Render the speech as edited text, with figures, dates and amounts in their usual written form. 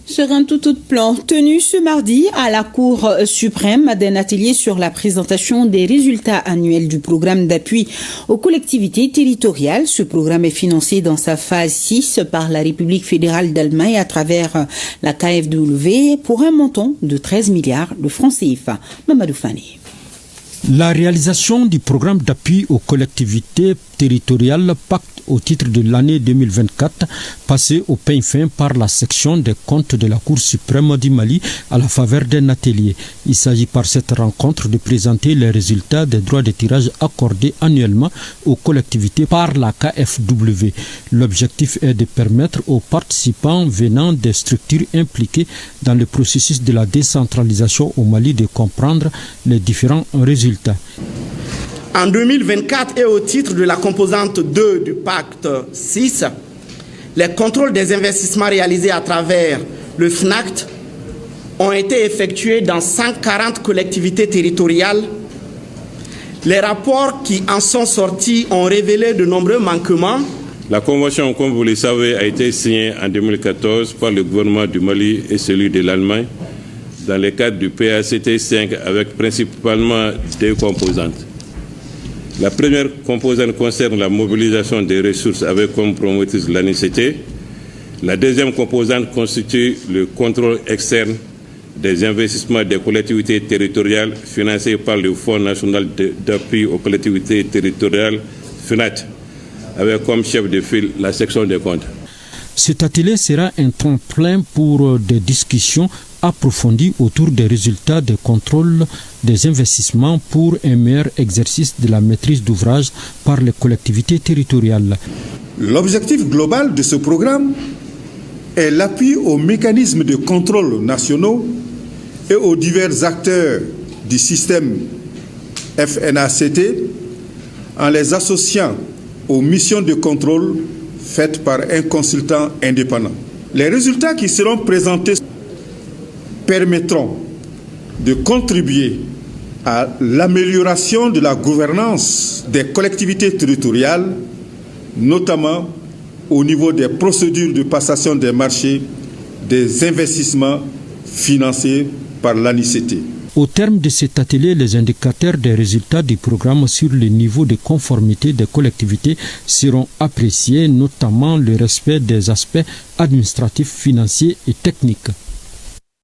Sur un tout autre plan, tenu ce mardi à la Cour suprême d'un atelier sur la présentation des résultats annuels du programme d'appui aux collectivités territoriales. Ce programme est financé dans sa phase 6 par la République fédérale d'Allemagne à travers la KfW pour un montant de 13 milliards de francs CFA. Mamadou Fani. La réalisation du programme d'appui aux collectivités territoriales Pacte au titre de l'année 2024 passé au peigne fin par la section des comptes de la Cour suprême du Mali à la faveur d'un atelier. Il s'agit par cette rencontre de présenter les résultats des droits de tirage accordés annuellement aux collectivités par la KfW. L'objectif est de permettre aux participants venant des structures impliquées dans le processus de la décentralisation au Mali de comprendre les différents résultats. En 2024 et au titre de la composante 2 du pacte 6, les contrôles des investissements réalisés à travers le FNACT ont été effectués dans 140 collectivités territoriales. Les rapports qui en sont sortis ont révélé de nombreux manquements. La convention, comme vous le savez, a été signée en 2014 par le gouvernement du Mali et celui de l'Allemagne dans le cadre du PACT 5 avec principalement deux composantes. La première composante concerne la mobilisation des ressources avec comme promotrice l'ANICT. La deuxième composante constitue le contrôle externe des investissements des collectivités territoriales financés par le Fonds national d'appui aux collectivités territoriales, FNAT, avec comme chef de file la section des comptes. Cet atelier sera un tremplin pour des discussions approfondies autour des résultats des contrôles des investissements pour un meilleur exercice de la maîtrise d'ouvrage par les collectivités territoriales. L'objectif global de ce programme est l'appui aux mécanismes de contrôle nationaux et aux divers acteurs du système FNACT en les associant aux missions de contrôle faites par un consultant indépendant. Les résultats qui seront présentés permettront de contribuer à l'amélioration de la gouvernance des collectivités territoriales, notamment au niveau des procédures de passation des marchés des investissements financés par l'ANICT. Au terme de cet atelier, les indicateurs des résultats du programme sur le niveau de conformité des collectivités seront appréciés, notamment le respect des aspects administratifs, financiers et techniques.